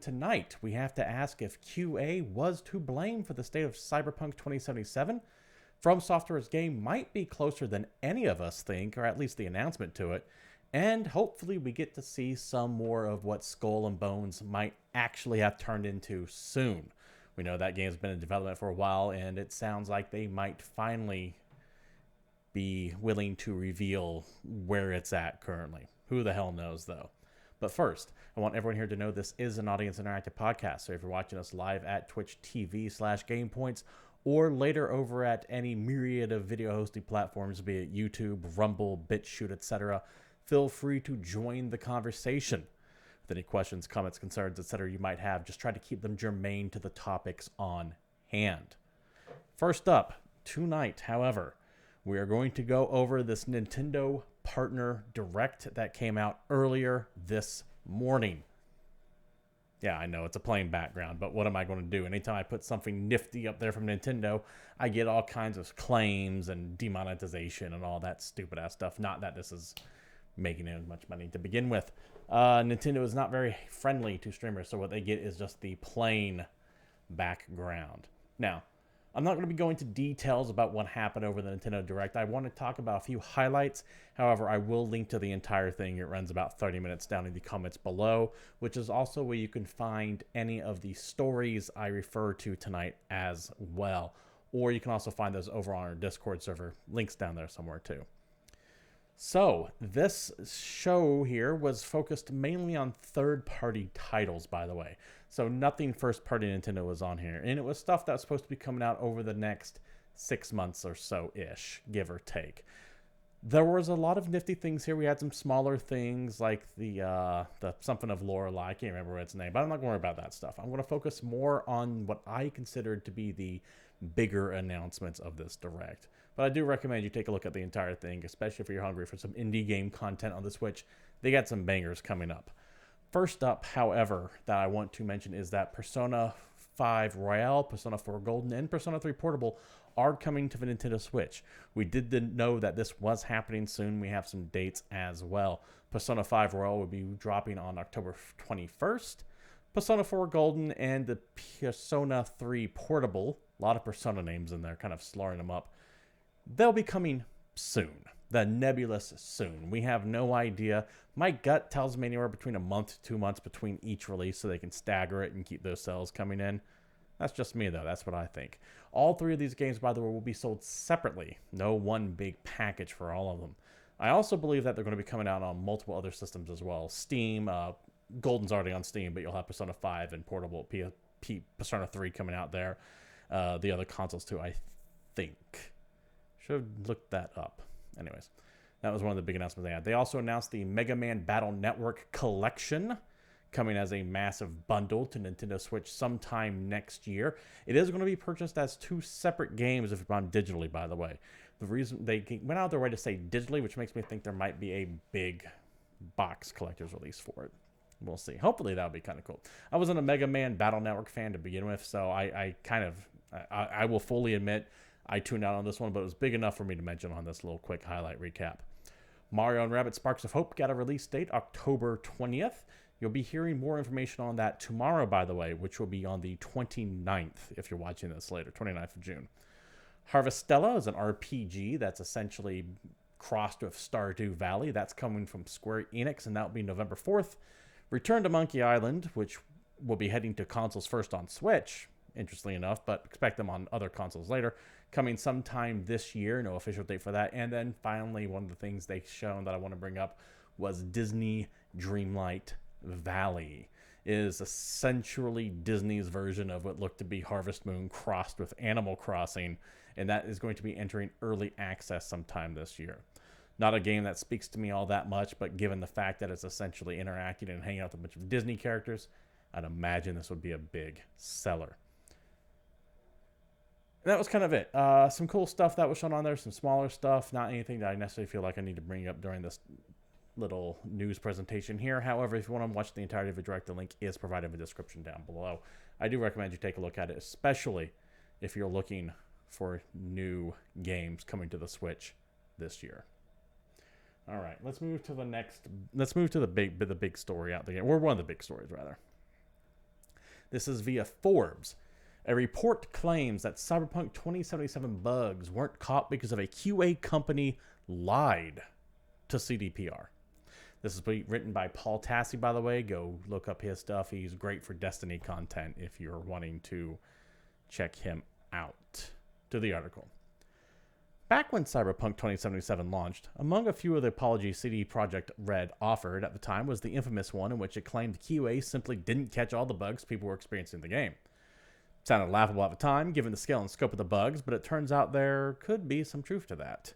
tonight, we have to ask if QA was to blame for the state of Cyberpunk 2077. FromSoftware's game might be closer than any of us think, or at least the announcement to it. And hopefully we get to see some more of what Skull and Bones might actually have turned into soon. We know that game's been in development for a while, and it sounds like they might finally be willing to reveal where it's at currently. Who the hell knows, though? But first, I want everyone here to know this is an audience interactive podcast. So if you're watching us live at Twitch TV/GamePoints, or later over at any myriad of video hosting platforms, be it YouTube, Rumble, BitChute, etc., feel free to join the conversation. With any questions, comments, concerns, etc. you might have, just try to keep them germane to the topics on hand. First up, tonight, however, we are going to go over this Nintendo Partner Direct that came out earlier this morning. Yeah, I know it's a plain background, but what am I going to do? Anytime I put something nifty up there from Nintendo, I get all kinds of claims and demonetization and all that stupid ass stuff. Not that this is making as much money to begin with. Nintendo is not very friendly to streamers, so what they get is just the plain background. Now, I'm not going to be going to details about what happened over the Nintendo Direct. I want to talk about a few highlights. However, I will link to the entire thing. It runs about 30 minutes down in the comments below, which is also where you can find any of the stories I refer to tonight as well. Or you can also find those over on our Discord server. Links down there somewhere too. So, this show here was focused mainly on third-party titles, by the way. So, nothing first-party Nintendo was on here. And it was stuff that was supposed to be coming out over the next 6 months or so-ish, give or take. There was a lot of nifty things here. We had some smaller things like the something of Lorelei. I can't remember its name, but I'm not going to worry about that stuff. I'm going to focus more on what I considered to be the bigger announcements of this Direct. But I do recommend you take a look at the entire thing, especially if you're hungry for some indie game content on the Switch. They got some bangers coming up. First up, however, that I want to mention is that Persona 5 Royale, Persona 4 Golden, and Persona 3 Portable are coming to the Nintendo Switch. We did know that this was happening soon. We have some dates as well. Persona 5 Royale will be dropping on October 21st. Persona 4 Golden and the Persona 3 Portable, a lot of Persona names in there, kind of slurring them up. They'll be coming soon. The nebulous soon. We have no idea. My gut tells me anywhere between a month to 2 months between each release so they can stagger it and keep those sales coming in. That's just me, though. That's what I think. All three of these games, by the way, will be sold separately. No one big package for all of them. I also believe that they're going to be coming out on multiple other systems as well. Steam, Golden's already on Steam, but you'll have Persona 5 and Portable Persona 3 coming out there. The other consoles, too, I think. Should have looked that up. Anyways, that was one of the big announcements they had. They also announced the Mega Man Battle Network Collection coming as a massive bundle to Nintendo Switch sometime next year. It is going to be purchased as two separate games if it's on digitally, by the way. The reason they went out of their way to say digitally, which makes me think there might be a big box collector's release for it. We'll see. Hopefully that would be kind of cool. I wasn't a Mega Man Battle Network fan to begin with, so I will fully admit I tuned out on this one, but it was big enough for me to mention on this little quick highlight recap. Mario & Rabbids Sparks of Hope got a release date, October 20th. You'll be hearing more information on that tomorrow, by the way, which will be on the 29th, if you're watching this later, 29th of June. Harvestella is an RPG that's essentially crossed with Stardew Valley. That's coming from Square Enix, and that will be November 4th. Return to Monkey Island, which will be heading to consoles first on Switch, interestingly enough, but expect them on other consoles later. Coming sometime this year, no official date for that. And then finally, one of the things they've shown that I want to bring up was Disney Dreamlight Valley. It is essentially Disney's version of what looked to be Harvest Moon crossed with Animal Crossing, and that is going to be entering early access sometime this year. Not a game that speaks to me all that much, but given the fact that it's essentially interacting and hanging out with a bunch of Disney characters, I'd imagine this would be a big seller. And that was kind of it. Some cool stuff that was shown on there, some smaller stuff, not anything that I necessarily feel like I need to bring up during this little news presentation here. However, if you want to watch the entirety of the Direct, the link is provided in the description down below. I do recommend you take a look at it, especially if you're looking for new games coming to the Switch this year. All right, let's move to the next. Let's move to the big story out there, or one of the big stories rather. This is via Forbes. A report claims that Cyberpunk 2077 bugs weren't caught because of a QA company lied to CDPR. This is written by Paul Tassi, by the way. Go look up his stuff. He's great for Destiny content if you're wanting to check him out. To the article. Back when Cyberpunk 2077 launched, among a few of the apologies CD Projekt Red offered at the time was the infamous one in which it claimed QA simply didn't catch all the bugs people were experiencing in the game. It sounded laughable at the time, given the scale and scope of the bugs, but it turns out there could be some truth to that,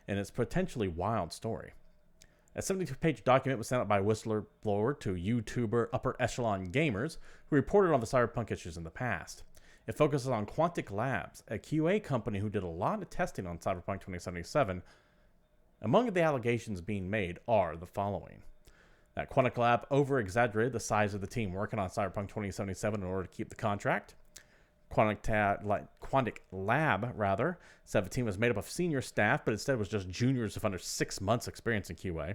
and it's a potentially wild story. A 72-page document was sent out by a whistleblower to YouTuber Upper Echelon Gamers, who reported on the Cyberpunk issues in the past. It focuses on Quantic Labs, a QA company who did a lot of testing on Cyberpunk 2077. Among the allegations being made are the following. That Quantic Lab over-exaggerated the size of the team working on Cyberpunk 2077 in order to keep the contract. Quantic Lab said the team was made up of senior staff, but instead was just juniors with under 6 months experience in QA.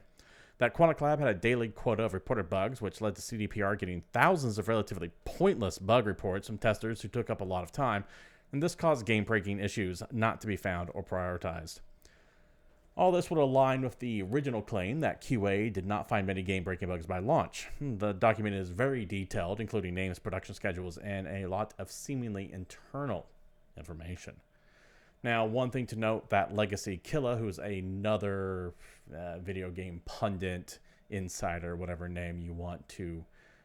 That Quantic Lab had a daily quota of reported bugs, which led to CDPR getting thousands of relatively pointless bug reports from testers who took up a lot of time, and this caused game-breaking issues not to be found or prioritized. All this would align with the original claim that QA did not find many game-breaking bugs by launch. The document is very detailed, including names, production schedules, and a lot of seemingly internal information. Now, one thing to note, that Legacy Killa, who's another video game pundit, insider, whatever name you want to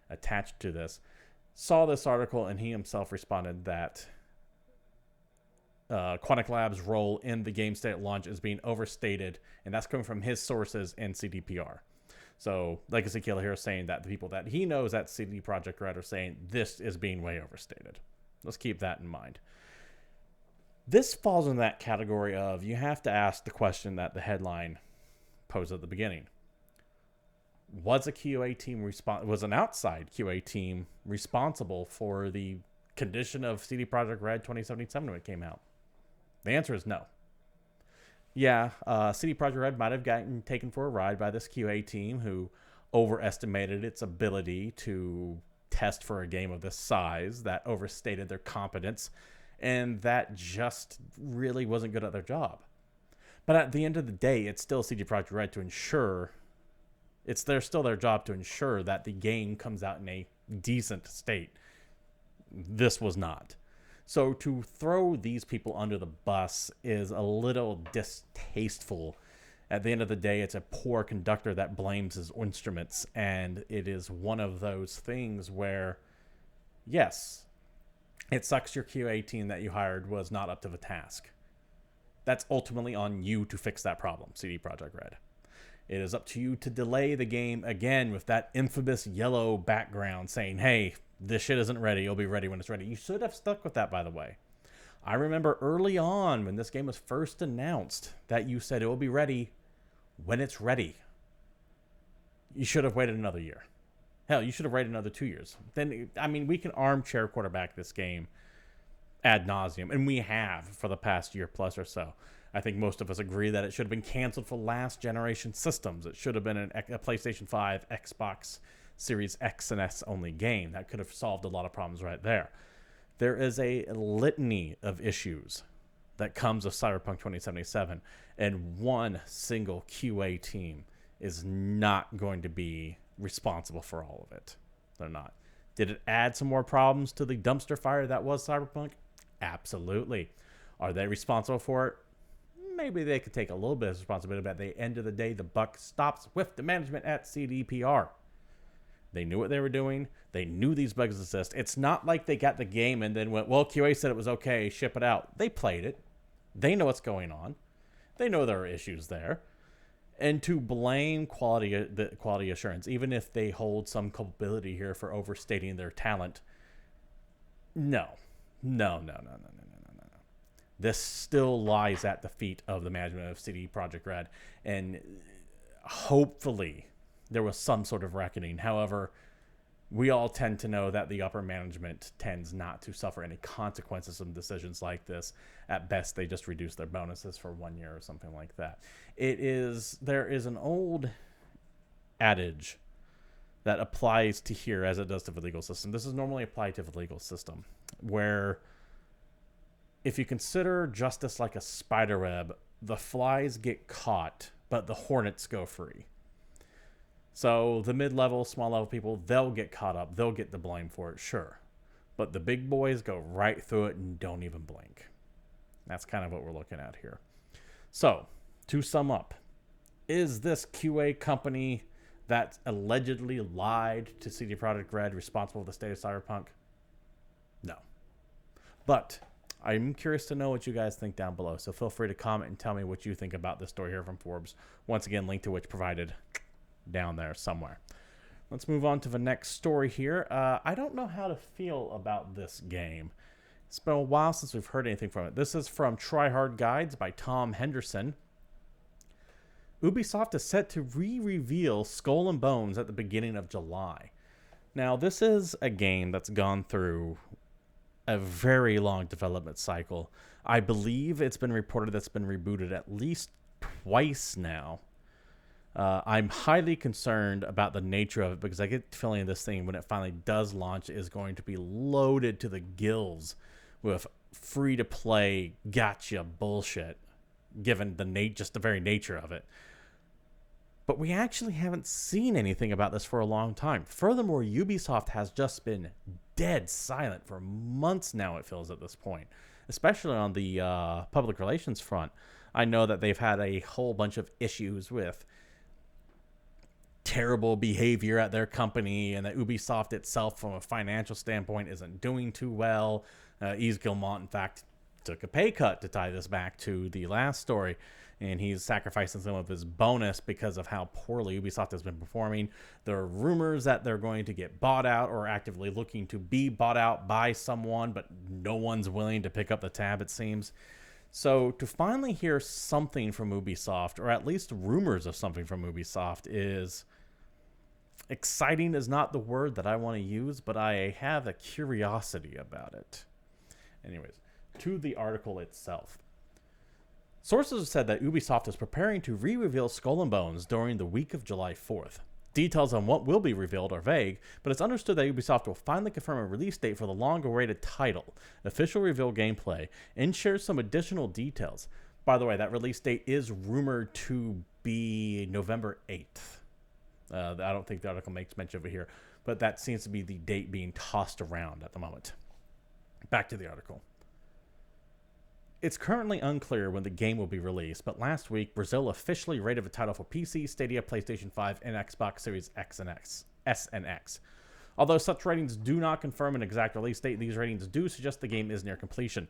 attach to this, saw this article and he himself responded that Quantic Lab's role in the game state at launch is being overstated, and that's coming from his sources and CDPR. So Legacy Killa here is saying that the people that he knows at CD Projekt Red are saying this is being way overstated. Let's keep that in mind. This falls in that category of you have to ask the question that the headline posed at the beginning. Was an outside QA team responsible for the condition of CD Projekt Red 2077 when it came out? The answer is no. Yeah, CD Projekt Red might have gotten taken for a ride by this QA team who overestimated its ability to test for a game of this size, that overstated their competence, and that just really wasn't good at their job. But at the end of the day, it's still CD Projekt Red to ensure, still their job to ensure that the game comes out in a decent state. This was not. So to throw these people under the bus is a little distasteful. At the end of the day, it's a poor conductor that blames his instruments, and it is one of those things where, yes, it sucks your QA team that you hired was not up to the task. That's ultimately on you to fix that problem, CD Projekt Red. It is up to you to delay the game again with that infamous yellow background saying, hey, this shit isn't ready. You'll be ready when it's ready. You should have stuck with that, by the way. I remember early on when this game was first announced that you said it will be ready when it's ready. You should have waited another year. Hell, you should have waited another 2 years. Then, I mean, we can armchair quarterback this game ad nauseum, and we have for the past year plus or so. I think most of us agree that it should have been canceled for last generation systems. It should have been a PlayStation 5, Xbox Series X and S only game. That could have solved a lot of problems right there. There is a litany of issues that comes with Cyberpunk 2077, and one single QA team is not going to be responsible for all of it. They're not. Did it add some more problems to the dumpster fire that was Cyberpunk? Absolutely. Are they responsible for it? Maybe they could take a little bit of responsibility, but at the end of the day, the buck stops with the management at CDPR. They knew what they were doing. They knew these bugs exist. It's not like they got the game and then went, well, QA said it was okay, ship it out. They played it. They know what's going on. They know there are issues there. And to blame the quality assurance, even if they hold some culpability here for overstating their talent, no. This still lies at the feet of the management of CD Projekt Red, and hopefully there was some sort of reckoning. However, we all tend to know that the upper management tends not to suffer any consequences from decisions like this. At best, they just reduce their bonuses for 1 year or something like that. There is an old adage that applies to here as it does to the legal system. This is normally applied to the legal system, where if you consider justice like a spider web, the flies get caught, but the hornets go free. So the mid-level, small-level people, they'll get caught up. They'll get the blame for it, sure. But the big boys go right through it and don't even blink. That's kind of what we're looking at here. So, to sum up, is this QA company that allegedly lied to CD Projekt Red responsible for the state of Cyberpunk? No. But I'm curious to know what you guys think down below. So feel free to comment and tell me what you think about this story here from Forbes. Once again, link to which provided down there somewhere. Let's move on to the next story here. I don't know how to feel about this game. It's been a while since we've heard anything from it. This is from Try Hard Guides by Tom Henderson. Ubisoft is set to re-reveal Skull and Bones at the beginning of July. Now, this is a game that's gone through a very long development cycle. I believe it's been reported that's been rebooted at least twice now. I'm highly concerned about the nature of it because I get the feeling this thing, when it finally does launch, is going to be loaded to the gills with free-to-play gotcha bullshit, given just the very nature of it. But we actually haven't seen anything about this for a long time. Furthermore, Ubisoft has just been dead silent for months now, it feels, at this point, especially on the public relations front. I know that they've had a whole bunch of issues with terrible behavior at their company, and that Ubisoft itself, from a financial standpoint, isn't doing too well. Yves Guillemot, in fact, took a pay cut to tie this back to the last story, and he's sacrificing some of his bonus because of how poorly Ubisoft has been performing. There are rumors that they're going to get bought out or actively looking to be bought out by someone, but no one's willing to pick up the tab, it seems. So to finally hear something from Ubisoft, or at least rumors of something from Ubisoft, is exciting is not the word that I want to use, but I have a curiosity about it. Anyways, to the article itself. Sources have said that Ubisoft is preparing to re-reveal Skull and Bones during the week of July 4th. Details on what will be revealed are vague, but it's understood that Ubisoft will finally confirm a release date for the long-awaited title, official reveal gameplay, and share some additional details. By the way, that release date is rumored to be November 8th. I don't think the article makes mention of it here, but that seems to be the date being tossed around at the moment. Back to the article. It's currently unclear when the game will be released, but last week, Brazil officially rated the title for PC, Stadia, PlayStation 5, and Xbox Series X and S and X. Although such ratings do not confirm an exact release date, these ratings do suggest the game is near completion.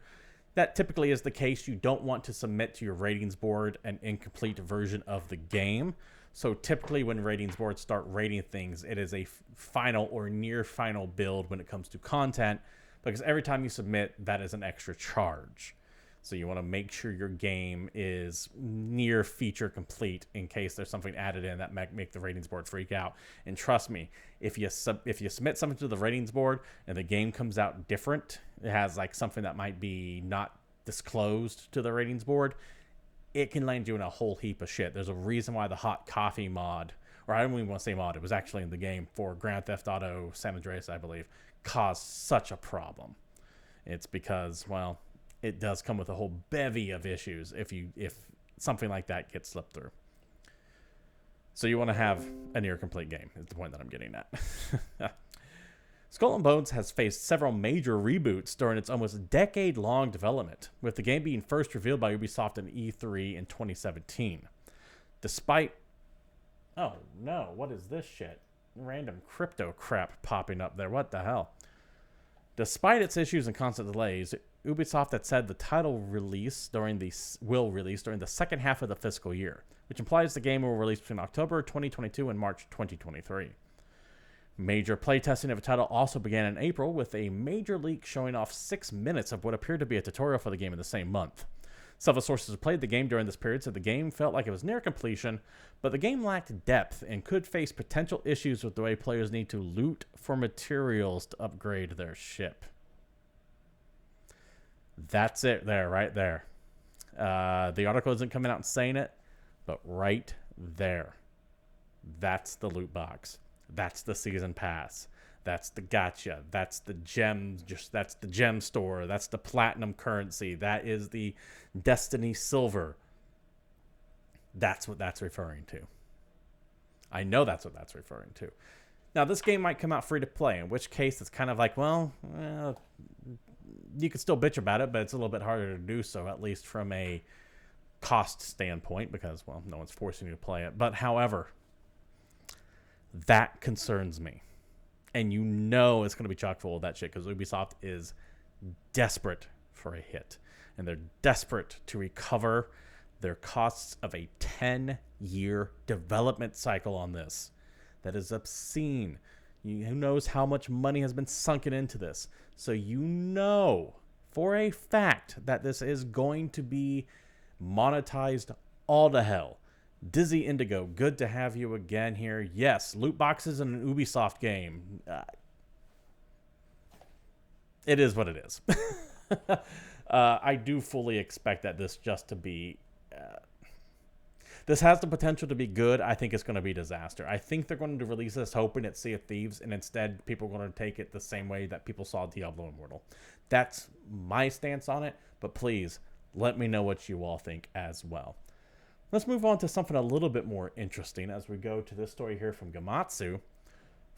That typically is the case. You don't want to submit to your ratings board an incomplete version of the game. So typically when ratings boards start rating things, it is a final or near final build when it comes to content, because every time you submit, that is an extra charge. So you want to make sure your game is near feature complete in case there's something added in that might make the ratings board freak out. And trust me, if you submit something to the ratings board and the game comes out different, it has like something that might be not disclosed to the ratings board, it can land you in a whole heap of shit. There's a reason why the hot coffee mod, or I don't even want to say mod, it was actually in the game for Grand Theft Auto San Andreas, I believe, caused such a problem. It's because, well, it does come with a whole bevy of issues if something like that gets slipped through. So you want to have a near complete game, is the point that I'm getting at. Skull and Bones has faced several major reboots during its almost decade-long development, with the game being first revealed by Ubisoft in E3 in 2017. Despite... Oh, no, what is this shit? Random crypto crap popping up there, what the hell? Despite its issues and constant delays, Ubisoft had said the title will release during the second half of the fiscal year, which implies the game will release between October 2022 and March 2023. Major playtesting of the title also began in April, with a major leak showing off 6 minutes of what appeared to be a tutorial for the game in the same month. Several sources who played the game during this period said the game felt like it was near completion, but the game lacked depth and could face potential issues with the way players need to loot for materials to upgrade their ship. That's it there, right there. The article isn't coming out and saying it, but right there. That's the loot box. That's the season pass. That's the gacha. That's the gem. That's the gem store. That's the platinum currency. That is the Destiny Silver. That's what that's referring to. I know that's what that's referring to. Now, this game might come out free to play, in which case it's kind of like, well, you could still bitch about it, but it's a little bit harder to do so, at least from a cost standpoint, because, well, no one's forcing you to play it. But, however, that concerns me. And you know it's going to be chock full of that shit, because Ubisoft is desperate for a hit. And they're desperate to recover their costs of a 10-year development cycle on this. That is obscene. Who knows how much money has been sunken into this. So you know for a fact that this is going to be monetized all to hell. Dizzy Indigo, good to have you again here. Yes, loot boxes in an Ubisoft game. It is what it is. I do fully expect that this just to be... this has the potential to be good. I think it's going to be disaster. I think they're going to release this hoping it's Sea of Thieves, and instead people are going to take it the same way that people saw Diablo Immortal. That's my stance on it, but please let me know what you all think as well. Let's move on to something a little bit more interesting as we go to this story here from Gematsu.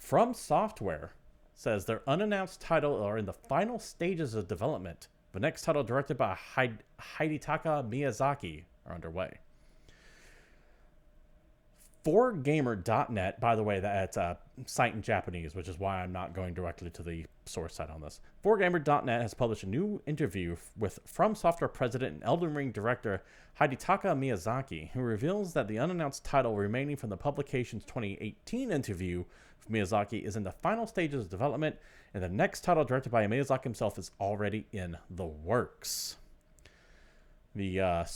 FromSoftware says their unannounced title are in the final stages of development. The next title, directed by Hidetaka Miyazaki, are underway. 4gamer.net, by the way, that's a site in Japanese, which is why I'm not going directly to the source site on this. 4gamer.net has published a new interview with FromSoftware president and Elden Ring director Hidetaka Miyazaki, who reveals that the unannounced title remaining from the publication's 2018 interview with Miyazaki is in the final stages of development, and the next title, directed by Miyazaki himself, is already in the works. The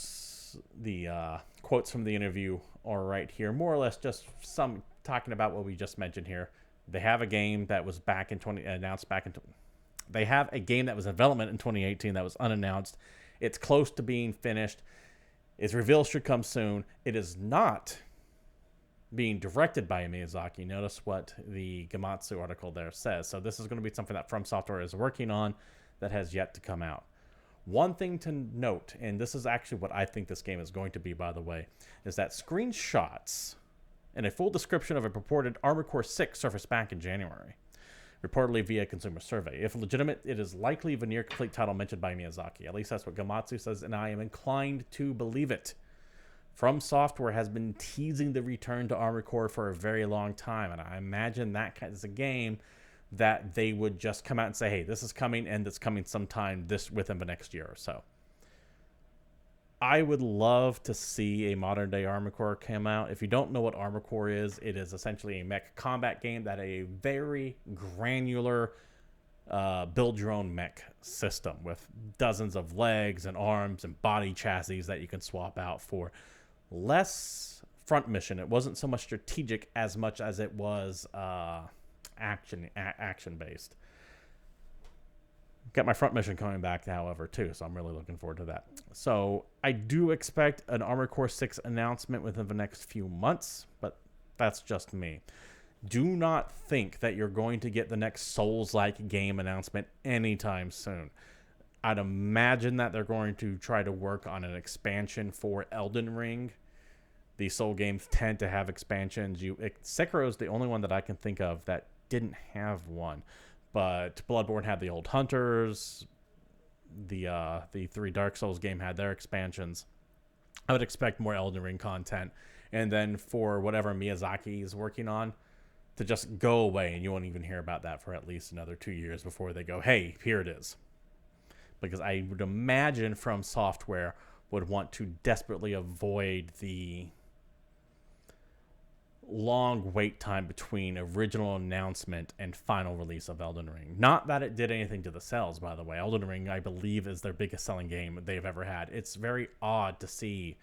quotes from the interview are right here, more or less just some talking about what we just mentioned here. They have a game that was they have a game that was in development in 2018 that was unannounced. It's close to being finished. Its reveal should come soon. It is not being directed by Miyazaki. Notice what the Gematsu article there says. So this is going to be something that FromSoftware is working on that has yet to come out. One thing to note, and this is actually what I think this game is going to be, by the way, is that screenshots and a full description of a purported Armored Core 6 surfaced back in January, reportedly via consumer survey. If legitimate, it is likely the near complete title mentioned by Miyazaki. At least that's what Gematsu says, and I am inclined to believe it. FromSoftware has been teasing the return to Armored Core for a very long time, and I imagine that is a game that they would just come out and say, hey, this is coming, and it's coming sometime within the next year or so. I would love to see a modern-day Armored Core come out. If you don't know what Armored Core is, it is essentially a mech combat game that a very granular build-your-own mech system with dozens of legs and arms and body chassis that you can swap out for less front mission. It wasn't so much strategic as much as it was... action based. Got my front mission coming back, however, too, so I'm really looking forward to that. So I do expect an Armored Core 6 announcement within the next few months, but that's just me. Do not think that you're going to get the next Souls-like game announcement anytime soon. I'd imagine that they're going to try to work on an expansion for Elden Ring. These Soul games tend to have expansions. Sekiro is the only one that I can think of that didn't have one, but Bloodborne had the Old Hunters. The 3 Dark Souls game had their expansions. I would expect more Elden Ring content, and then for whatever Miyazaki is working on to just go away, and you won't even hear about that for at least another 2 years before they go, hey, here it is. Because I would imagine FromSoftware would want to desperately avoid the long wait time between original announcement and final release of Elden Ring. Not that it did anything to the sales, by the way. Elden Ring, I believe, is their biggest selling game they've ever had. It's very odd to see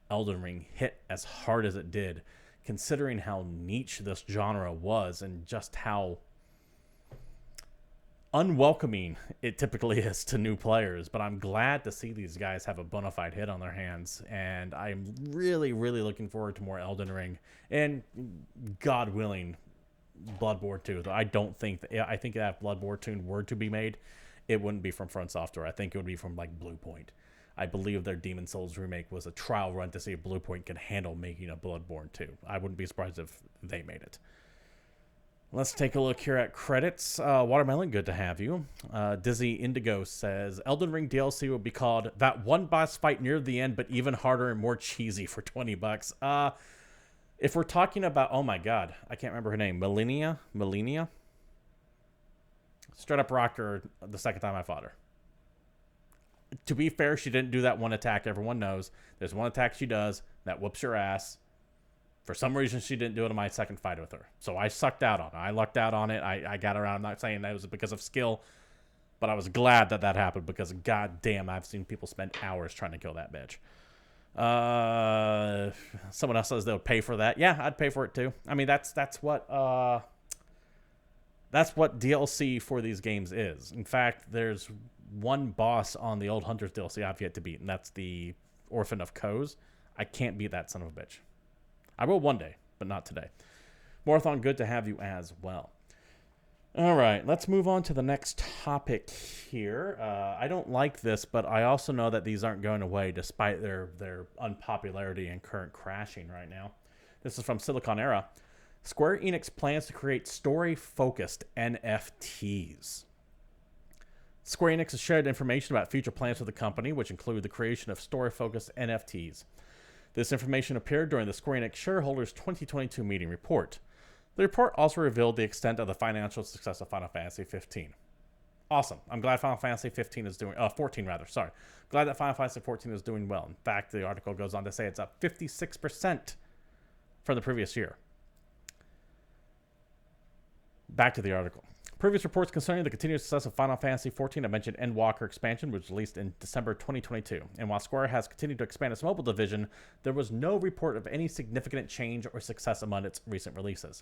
Elden Ring hit as hard as it did, considering how niche this genre was and just how unwelcoming it typically is to new players. But I'm glad to see these guys have a bona fide hit on their hands, and I'm really, really looking forward to more Elden Ring, and God willing, Bloodborne 2. Though I don't think I think that if Bloodborne 2 were to be made, it wouldn't be from FromSoftware. I think it would be from like Bluepoint. I believe their Demon Souls remake was a trial run to see if Bluepoint could handle making a Bloodborne 2. I wouldn't be surprised if they made it. Let's take a look here at credits. Watermelon, good to have you. Dizzy Indigo says, Elden Ring DLC will be called That One Boss Fight Near the End, but even harder and more cheesy for $20. If we're talking about, oh my god, I can't remember her name. Melania? Straight up rocked her the second time I fought her. To be fair, she didn't do that one attack everyone knows. There's one attack she does that whoops your ass. For some reason, she didn't do it in my second fight with her. So I sucked out on it. I lucked out on it. I got around. I'm not saying that was because of skill, but I was glad that that happened because, god damn, I've seen people spend hours trying to kill that bitch. Someone else says they'll pay for that. Yeah, I'd pay for it too. I mean, that's what DLC for these games is. In fact, there's one boss on the Old Hunters DLC I've yet to beat, and that's the Orphan of Koz. I can't beat that son of a bitch. I will one day, but not today. Marathon, good to have you as well. All right, let's move on to the next topic here. I don't like this, but I also know that these aren't going away despite their unpopularity and current crashing right now. This is from Silicon Era. Square Enix plans to create story-focused NFTs. Square Enix has shared information about future plans for the company, which include the creation of story-focused NFTs. This information appeared during the Square Enix shareholders 2022 meeting report. The report also revealed the extent of the financial success of Final Fantasy 15. Awesome. I'm glad Final Fantasy 15 is doing 14 rather. Sorry. Glad that Final Fantasy 14 is doing well. In fact, the article goes on to say it's up 56% from the previous year. Back to the article. Previous reports concerning the continued success of Final Fantasy XIV have mentioned Endwalker expansion, which was released in December 2022. And while Square has continued to expand its mobile division, there was no report of any significant change or success among its recent releases.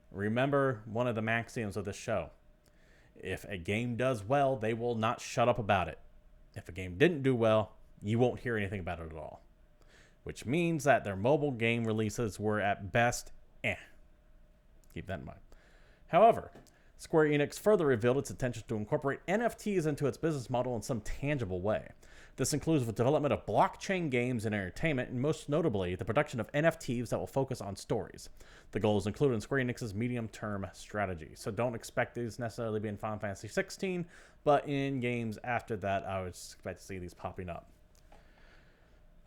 Remember one of the maxioms of this show. If a game does well, they will not shut up about it. If a game didn't do well, you won't hear anything about it at all. Which means that their mobile game releases were at best, Keep that in mind. However, Square Enix further revealed its intention to incorporate NFTs into its business model in some tangible way. This includes the development of blockchain games and entertainment, and most notably, the production of NFTs that will focus on stories. The goal is included in Square Enix's medium-term strategy, so don't expect these necessarily to be in Final Fantasy 16, but in games after that, I would expect to see these popping up.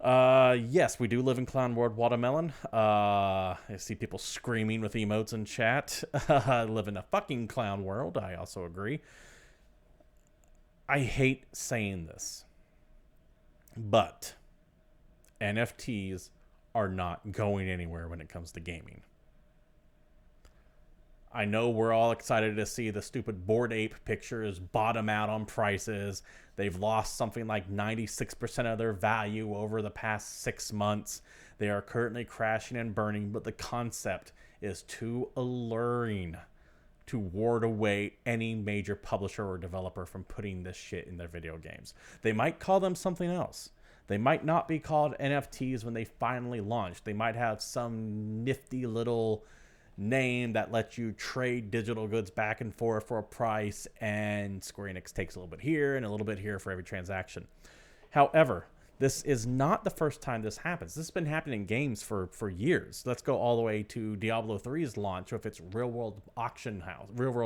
Yes, we do live in Clown World, Watermelon. I see people screaming with emotes in chat. I live in a fucking clown world. I also agree. I hate saying this, but NFTs are not going anywhere when it comes to gaming. I know we're all excited to see the stupid Bored Ape pictures bottom out on prices. They've lost something like 96% of their value over the past 6 months. They are currently crashing and burning, but the concept is too alluring to ward away any major publisher or developer from putting this shit in their video games. They might call them something else. They might not be called NFTs when they finally launch. They might have some nifty little name that lets you trade digital goods back and forth for a price, and Square Enix takes a little bit here and a little bit here for every transaction. However, this is not the first time this happens. This has been happening in games for years. Let's go all the way to Diablo 3's launch with its real world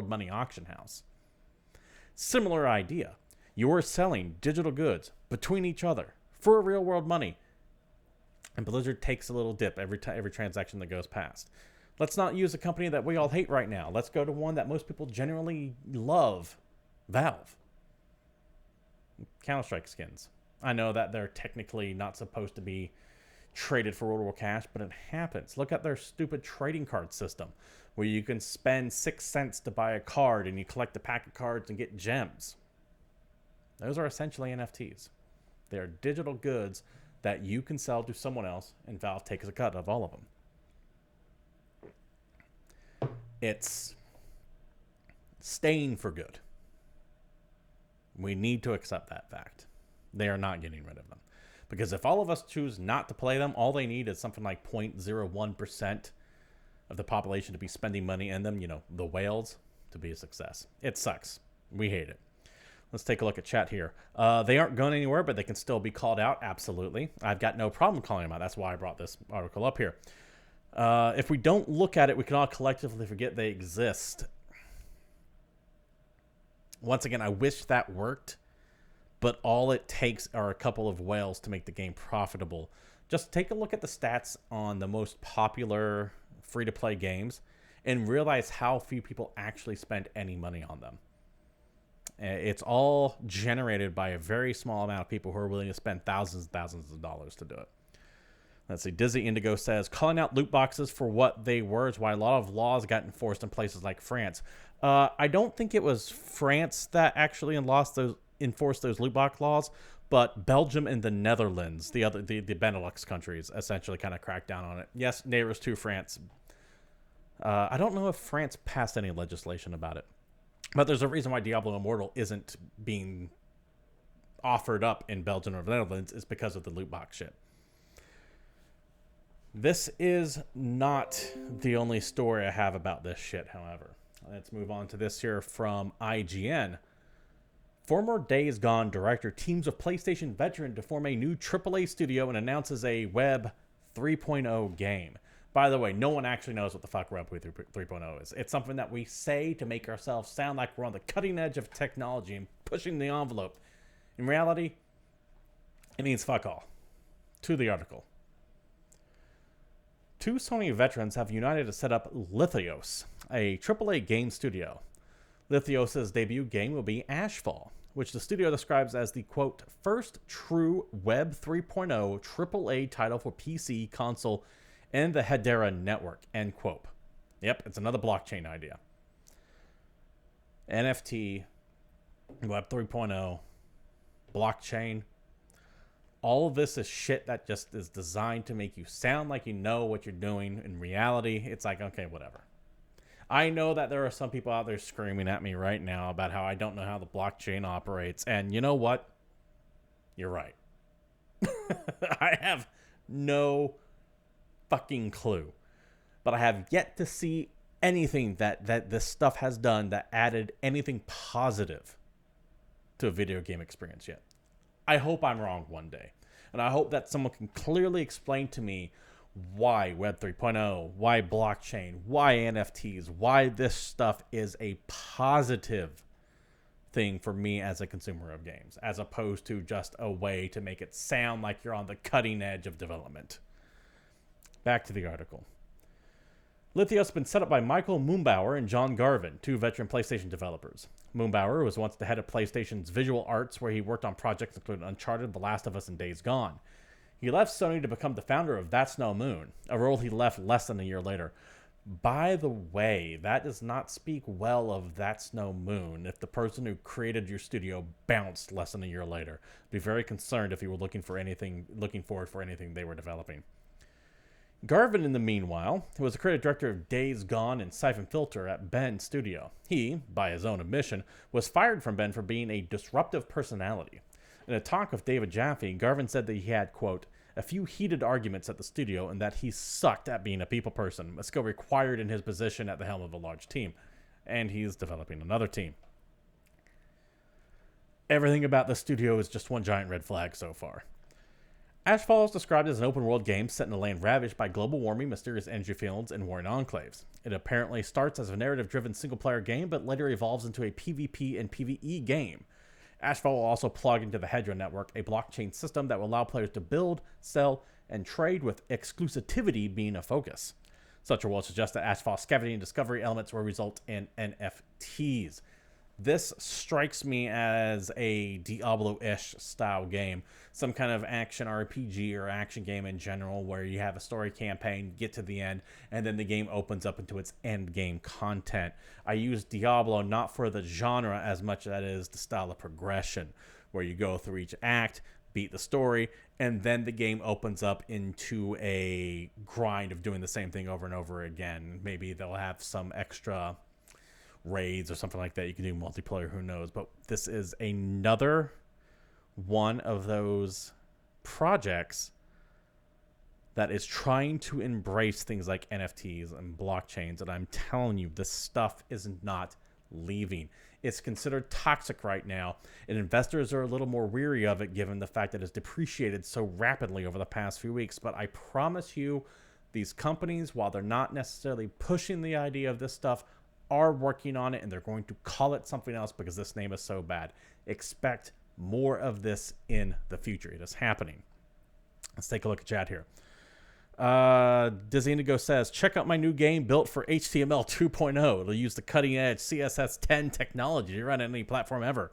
money auction house. Similar idea. You're selling digital goods between each other for real world money, and Blizzard takes a little dip every transaction that goes past. Let's not use a company that we all hate right now. Let's go to one that most people generally love. Valve. Counter-Strike skins. I know that they're technically not supposed to be traded for rollable cash, but it happens. Look at their stupid trading card system, where you can spend 6 cents to buy a card and you collect a pack of cards and get gems. Those are essentially NFTs. They are digital goods that you can sell to someone else, and Valve takes a cut of all of them. It's staying for good. We need to accept that fact. They are not getting rid of them. Because if all of us choose not to play them, all they need is something like 0.01% of the population to be spending money, and then, the whales to be a success. It sucks. We hate it. Let's take a look at chat here. They aren't going anywhere, but they can still be called out. Absolutely. I've got no problem calling them out. That's why I brought this article up here. If we don't look at it, we can all collectively forget they exist. Once again, I wish that worked, but all it takes are a couple of whales to make the game profitable. Just take a look at the stats on the most popular free-to-play games and realize how few people actually spend any money on them. It's all generated by a very small amount of people who are willing to spend thousands and thousands of dollars to do it. Let's see. Dizzy Indigo says, calling out loot boxes for what they were is why a lot of laws got enforced in places like France. I don't think it was France that actually enforced those loot box laws, but Belgium and the Netherlands, the Benelux countries, essentially kind of cracked down on it. Yes, neighbors to France. I don't know if France passed any legislation about it. But there's a reason why Diablo Immortal isn't being offered up in Belgium or the Netherlands, is because of the loot box shit. This is not the only story I have about this shit, however. Let's move on to this here from IGN. Former Days Gone director teams with PlayStation veteran to form a new AAA studio and announces a Web 3.0 game. By the way, no one actually knows what the fuck Web 3.0 is. It's something that we say to make ourselves sound like we're on the cutting edge of technology and pushing the envelope. In reality, it means fuck all. To the article. 2 Sony veterans have united to set up Lithios, a AAA game studio. Lithios' debut game will be Ashfall, which the studio describes as the, quote, first true Web 3.0 AAA title for PC, console, and the Hedera network, end quote. Yep, it's another blockchain idea. NFT, Web 3.0, blockchain. All of this is shit that just is designed to make you sound like you know what you're doing. In reality, it's like, okay, whatever. I know that there are some people out there screaming at me right now about how I don't know how the blockchain operates. And you know what? You're right. I have no fucking clue. But I have yet to see anything that this stuff has done that added anything positive to a video game experience yet. I hope I'm wrong one day. And I hope that someone can clearly explain to me why Web 3.0, why blockchain, why NFTs, why this stuff is a positive thing for me as a consumer of games, as opposed to just a way to make it sound like you're on the cutting edge of development. Back to the article. Lithios has been set up by Michael Moombauer and John Garvin, 2 veteran PlayStation developers. Moombauer was once the head of PlayStation's visual arts, where he worked on projects including Uncharted, The Last of Us, and Days Gone. He left Sony to become the founder of That's No Moon, a role he left less than a year later. By the way, that does not speak well of That's No Moon if the person who created your studio bounced less than a year later. Be very concerned if you were looking forward for anything they were developing. Garvin, in the meanwhile, who was the creative director of Days Gone and Siphon Filter at Ben Studio. He, by his own admission, was fired from Ben for being a disruptive personality. In a talk with David Jaffe, Garvin said that he had, quote, a few heated arguments at the studio and that he sucked at being a people person, a skill required in his position at the helm of a large team. And he's developing another team. Everything about the studio is just one giant red flag so far. Ashfall is described as an open-world game set in a land ravaged by global warming, mysterious energy fields, and warring enclaves. It apparently starts as a narrative-driven single-player game, but later evolves into a PvP and PvE game. Ashfall will also plug into the Hedera network, a blockchain system that will allow players to build, sell, and trade, with exclusivity being a focus. Such a world suggests that Ashfall scavenging and discovery elements will result in NFTs. This strikes me as a Diablo-ish style game. Some kind of action RPG or action game in general where you have a story campaign, get to the end, and then the game opens up into its end game content. I use Diablo not for the genre as much as that is the style of progression, where you go through each act, beat the story, and then the game opens up into a grind of doing the same thing over and over again. Maybe they'll have some extra raids or something like that. You can do multiplayer, who knows. But this is another one of those projects that is trying to embrace things like NFTs and blockchains. And I'm telling you, this stuff is not leaving. It's considered toxic right now, and investors are a little more weary of it given the fact that it's depreciated so rapidly over the past few weeks. But I promise you, these companies, while they're not necessarily pushing the idea of this stuff, are working on it, and they're going to call it something else because this name is so bad. Expect more of this in the future. It is happening. Let's take a look at chat here. Dizzy Indigo says, check out my new game built for HTML 2.0. It'll use the cutting edge CSS 10 technology to run on any platform ever.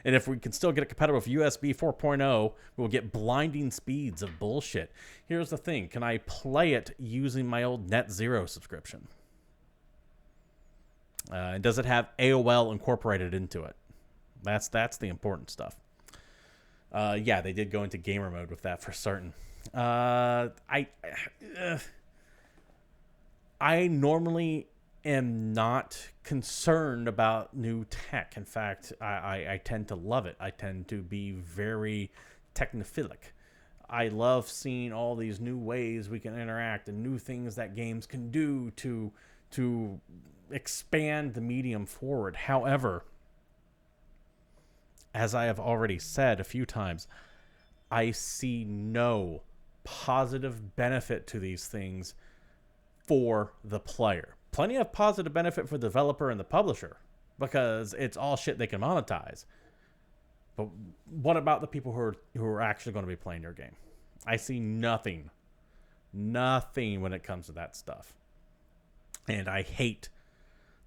And if we can still get it compatible with USB 4.0, we'll get blinding speeds of bullshit. Here's the thing. Can I play it using my old NetZero subscription? And does it have AOL incorporated into it? That's the important stuff. Yeah, they did go into gamer mode with that for certain. I normally am not concerned about new tech. In fact, I tend to love it. I tend to be very technophilic. I love seeing all these new ways we can interact and new things that games can do to expand the medium forward. However, as I have already said a few times, I see no positive benefit to these things for the player. Plenty of positive benefit for the developer and the publisher because it's all shit they can monetize. But what about the people who are actually going to be playing your game? I see nothing when it comes to that stuff. And I hate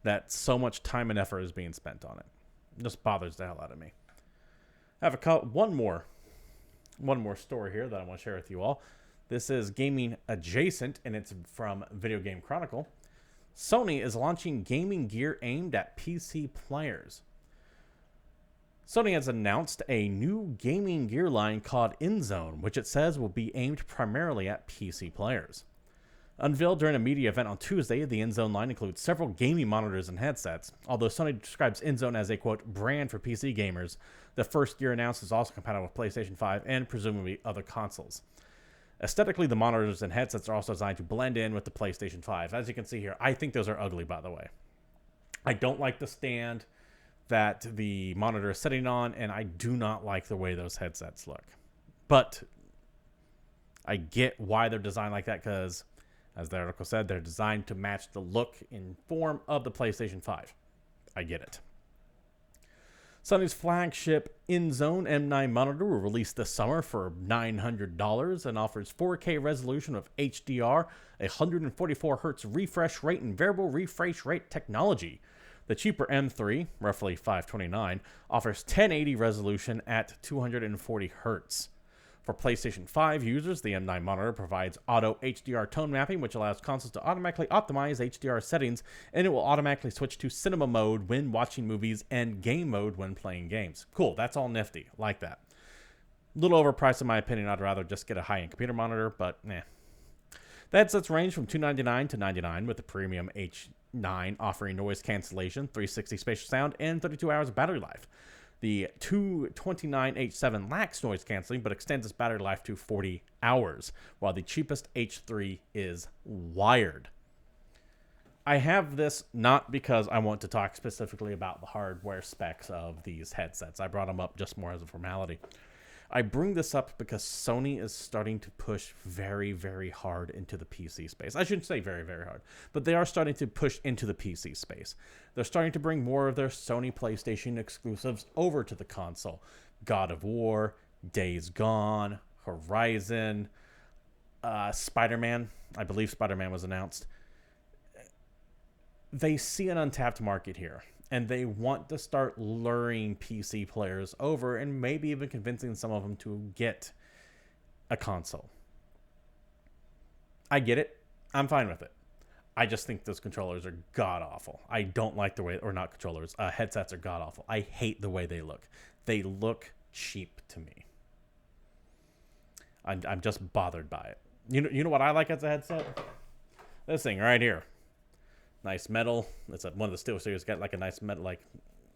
that so much time and effort is being spent on it. It just bothers the hell out of me. I have one more story here that I want to share with you all. This is gaming adjacent, and it's from Video Game Chronicle. Sony is launching gaming gear aimed at PC players. Sony has announced a new gaming gear line called InZone, which it says will be aimed primarily at PC players. Unveiled during a media event on Tuesday, the InZone line includes several gaming monitors and headsets. Although Sony describes InZone as a, quote, brand for PC gamers, the first gear announced is also compatible with PlayStation 5 and presumably other consoles. Aesthetically, the monitors and headsets are also designed to blend in with the PlayStation 5. As you can see here, I think those are ugly, by the way. I don't like the stand that the monitor is sitting on, and I do not like the way those headsets look. But I get why they're designed like that, because as the article said, they're designed to match the look and form of the PlayStation 5. I get it. Sony's flagship InZone M9 monitor will release this summer for $900 and offers 4K resolution with HDR, 144Hz refresh rate, and variable refresh rate technology. The cheaper M3, roughly $529, offers 1080 resolution at 240Hz. For PlayStation 5 users, the M9 monitor provides auto HDR tone mapping, which allows consoles to automatically optimize HDR settings, and it will automatically switch to cinema mode when watching movies and game mode when playing games. Cool, that's all nifty. Like that. A little overpriced in my opinion. I'd rather just get a high-end computer monitor, but The headsets range from $299 to $99, with the premium H9 offering noise cancellation, 360 spatial sound, and 32 hours of battery life. The 229H7 lacks noise canceling, but extends its battery life to 40 hours, while the cheapest H3 is wired. I have this not because I want to talk specifically about the hardware specs of these headsets. I brought them up just more as a formality. I bring this up because Sony is starting to push very, very hard into the PC space. I shouldn't say very, very hard, but they are starting to push into the PC space. They're starting to bring more of their Sony PlayStation exclusives over to the console. God of War, Days Gone, Horizon, Spider-Man. I believe Spider-Man was announced. They see an untapped market here, and they want to start luring PC players over and maybe even convincing some of them to get a console. I get it. I'm fine with it. I just think those controllers are god-awful. I don't like the way, or not controllers, headsets are god-awful. I hate the way they look. They look cheap to me. I'm just bothered by it. You know what I like as a headset? This thing right here. Nice metal. It's one of the Steel Series. Got like a nice metal, like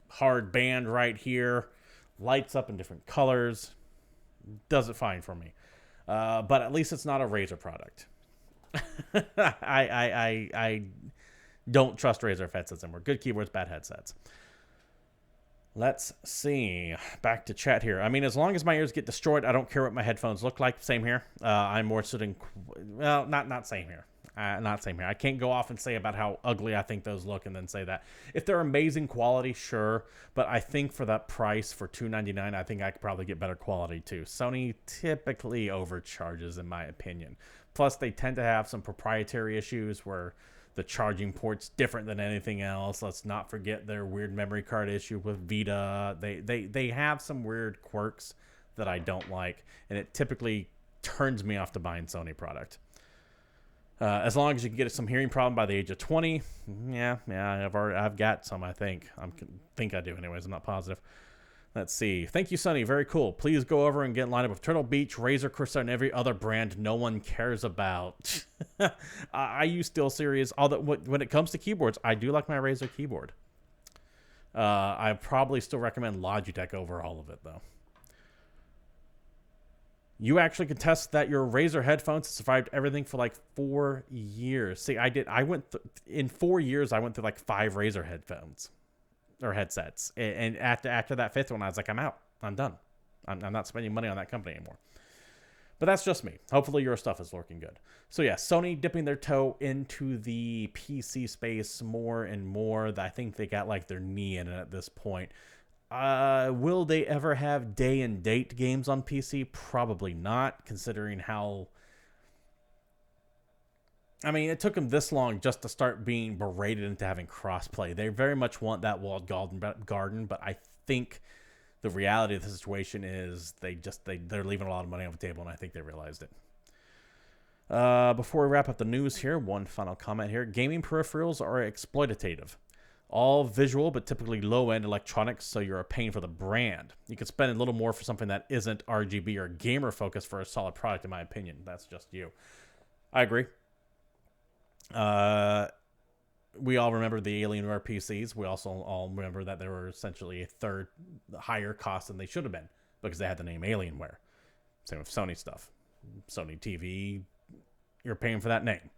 hard band right here. Lights up in different colors. Does it fine for me. But at least it's not a Razer product. I don't trust Razer headsets anymore. Good keyboards, bad headsets. Let's see. Back to chat here. I mean, as long as my ears get destroyed, I don't care what my headphones look like. Same here. I'm more interested in... Well, not same here. Not same here. I can't go off and say about how ugly I think those look and then say that. If they're amazing quality, sure. But I think for that price, for $299, I think I could probably get better quality too. Sony typically overcharges, in my opinion. Plus, they tend to have some proprietary issues where the charging port's different than anything else. Let's not forget their weird memory card issue with Vita. They have some weird quirks that I don't like, and it typically turns me off to buying Sony product. As long as you can get some hearing problem by the age of 20, yeah, I've got some. I think I do. Anyways, I'm not positive. Let's see. Thank you, Sonny. Very cool. Please go over and get lined up with Turtle Beach, Razer, Corsair, and every other brand no one cares about. I use SteelSeries. Although when it comes to keyboards, I do like my Razer keyboard. I probably still recommend Logitech over all of it, though. You actually can test that your Razer headphones survived everything for like 4 years. See, in 4 years, I went through like 5 Razer headphones. Or headsets, and after that 5th one, I was like, I'm out. I'm done. I'm not spending money on that company anymore. But that's just me. Hopefully your stuff is working good. So yeah, Sony dipping their toe into the PC space more and more. I think they got like their knee in it at this point. Will they ever have day and date games on PC? Probably not, considering how... I mean, it took them this long just to start being berated into having crossplay. They very much want that walled garden, but I think the reality of the situation is they're leaving a lot of money on the table, and I think they realized it. Before we wrap up the news here, one final comment here. Gaming peripherals are exploitative. All visual, but typically low-end electronics, so you're paying for the brand. You can spend a little more for something that isn't RGB or gamer-focused for a solid product, in my opinion. That's just you. I agree. We all remember the Alienware PCs. We also all remember that they were essentially a third higher cost than they should have been because they had the name Alienware. Same with Sony stuff. Sony TV, you're paying for that name.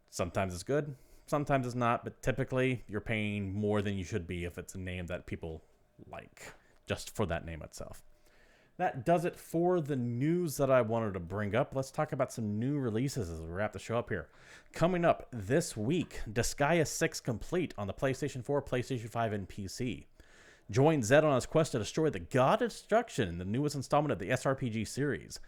Sometimes it's good, sometimes it's not, but typically you're paying more than you should be if it's a name that people like, just for that name itself. That does it for the news that I wanted to bring up. Let's talk about some new releases as we wrap the show up here. Coming up this week, Disgaea 6 Complete on the PlayStation 4, PlayStation 5, and PC. Join Zed on his quest to destroy the God of Destruction in the newest installment of the SRPG series.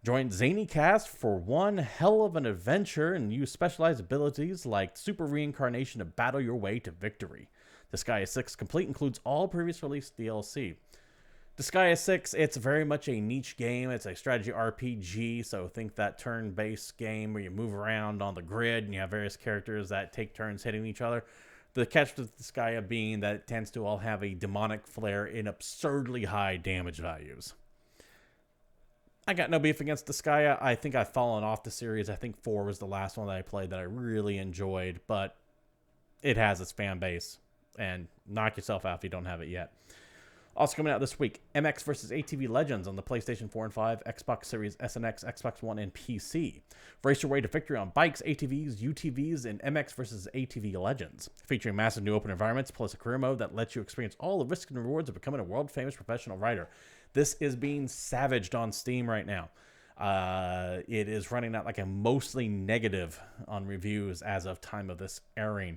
Join Zany Cast for one hell of an adventure and use specialized abilities like Super Reincarnation to battle your way to victory. Disgaea 6 Complete includes all previous released DLC. Disgaea 6, it's very much a niche game. It's a strategy RPG, so think that turn-based game where you move around on the grid and you have various characters that take turns hitting each other. The catch with Disgaea being that it tends to all have a demonic flair in absurdly high damage values. I got no beef against Disgaea. I think I've fallen off the series. I think 4 was the last one that I played that I really enjoyed, but it has its fan base, and knock yourself out if you don't have it yet. Also coming out this week, MX vs. ATV Legends on the PlayStation 4 and 5, Xbox Series S and X, Xbox One, and PC. Race your way to victory on bikes, ATVs, UTVs, and MX vs. ATV Legends. Featuring massive new open environments, plus a career mode that lets you experience all the risks and rewards of becoming a world-famous professional rider. This is being savaged on Steam right now. It is running out like a mostly negative on reviews as of time of this airing.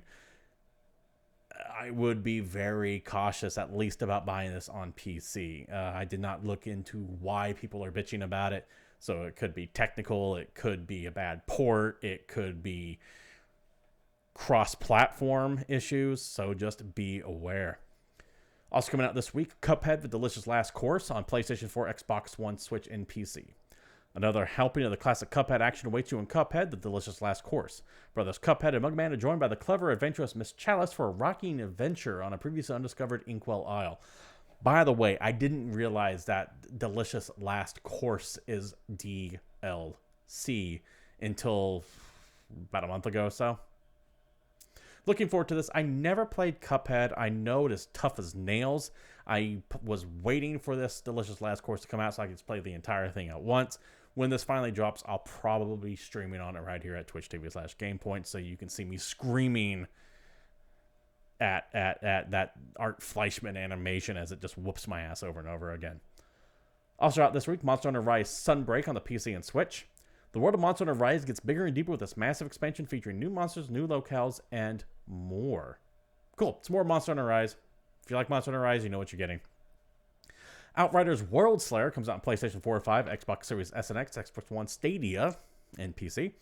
I would be very cautious, at least, about buying this on PC. I did not look into why people are bitching about it. So it could be technical. It could be a bad port. It could be cross-platform issues. So just be aware. Also coming out this week, Cuphead, The Delicious Last Course on PlayStation 4, Xbox One, Switch, and PC. Another helping of the classic Cuphead action awaits you in Cuphead, The Delicious Last Course. Brothers Cuphead and Mugman are joined by the clever, adventurous Miss Chalice for a rocking adventure on a previously undiscovered Inkwell Isle. By the way, I didn't realize that Delicious Last Course is DLC until about a month ago or so. Looking forward to this. I never played Cuphead. I know it is tough as nails. was waiting for this delicious last course to come out so I could just play the entire thing at once. When this finally drops, I'll probably be streaming on it right here at twitch.tv/GamePoints, so you can see me screaming at that Art Fleischman animation as it just whoops my ass over and over again. Also out this week, Monster Hunter Rise Sunbreak on the PC and Switch. The world of Monster Hunter Rise gets bigger and deeper with this massive expansion featuring new monsters, new locales, and more. Cool. It's more Monster Hunter Rise. If you like Monster Hunter Rise, you know what you're getting. Outriders World Slayer comes out on PlayStation 4 or 5, Xbox Series S and X, Xbox One, Stadia, and PC.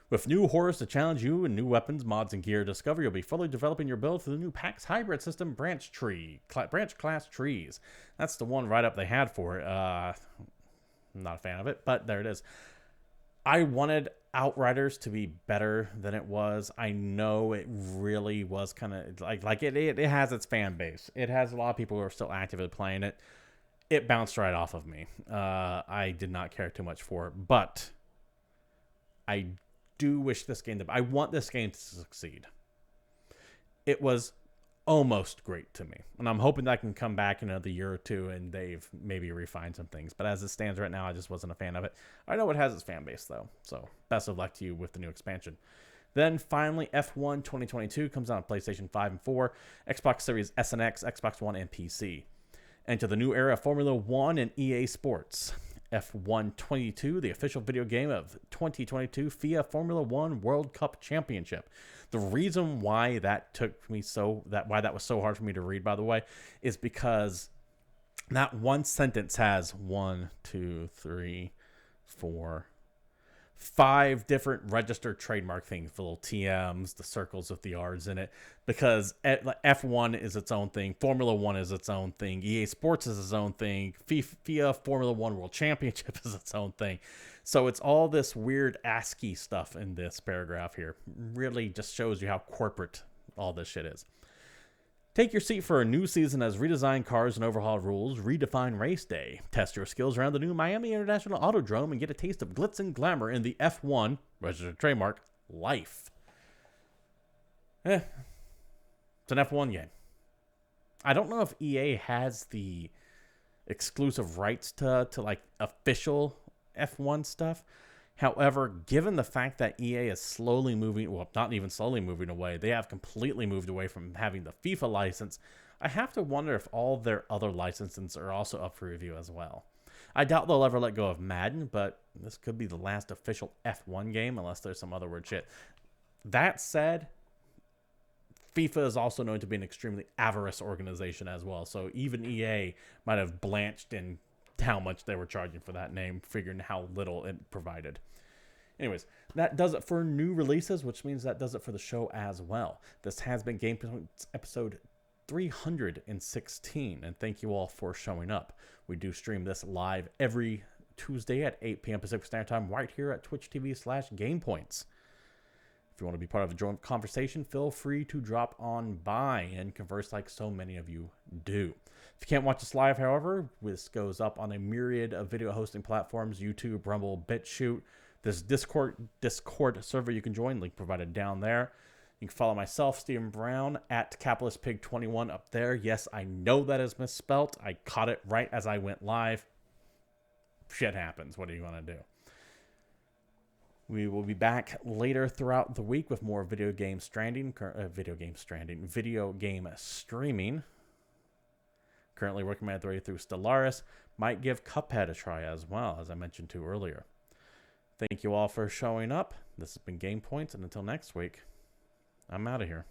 With new horrors to challenge you and new weapons, mods, and gear discover, you'll be fully developing your build through the new PAX hybrid system branch class trees. That's the one write-up they had for it. I'm not a fan of it, but there it is. I wanted Outriders to be better than it was. I know it really was kind of like it has its fan base. It has a lot of people who are still actively playing it. It bounced right off of me. I did not care too much for it, but I do wish this game I want this game to succeed. It was almost great to me, and I'm hoping that I can come back in another year or two and they've maybe refined some things, but as it stands right now, I just wasn't a fan of it. I know it has its fan base though, so best of luck to you with the new expansion. Then finally, F1 2022 comes out on PlayStation 5 and 4, Xbox Series S and X, Xbox One, and PC. Enter the new era of Formula 1 and EA Sports. F1 22, the official video game of 2022 FIA Formula 1 World Cup Championship. The reason why that was so hard for me to read, by the way, is because that one sentence has 5 different registered trademark things, the little TMs, the circles with the R's in it, because F1 is its own thing, Formula 1 is its own thing, EA Sports is its own thing, FIA Formula 1 World Championship is its own thing. So it's all this weird ASCII stuff in this paragraph here. Really just shows you how corporate all this shit is. Take your seat for a new season as redesigned cars and overhauled rules redefine race day. Test your skills around the new Miami International Autodrome and get a taste of glitz and glamour in the F1, registered trademark, life. It's an F1 game. I don't know if EA has the exclusive rights to like official F1 stuff. However, given the fact that EA is slowly moving, well, not even slowly moving away, they have completely moved away from having the FIFA license, I have to wonder if all their other licenses are also up for review as well. I doubt they'll ever let go of Madden, but this could be the last official F1 game unless there's some other weird shit. That said, FIFA is also known to be an extremely avarice organization as well, so even EA might have blanched in how much they were charging for that name, figuring how little it provided. Anyways, that does it for new releases, which means that does it for the show as well. This has been GamePoints episode 316, and thank you all for showing up. We do stream this live every Tuesday at 8 p.m. Pacific Standard Time right here at twitch.tv/GamePoints. If you want to be part of the joint conversation, feel free to drop on by and converse like so many of you do. If you can't watch us live, however, this goes up on a myriad of video hosting platforms, YouTube, Rumble, BitChute. There's Discord server you can join, link provided down there. You can follow myself, Stephen Brown, at CapitalistPig21 up there. Yes, I know that is misspelt. I caught it right as I went live. Shit happens. What are you going to do? We will be back later throughout the week with more video game streaming. Currently working my way through Stellaris. Might give Cuphead a try as well, as I mentioned to earlier. Thank you all for showing up. This has been GamePoints, and until next week, I'm out of here.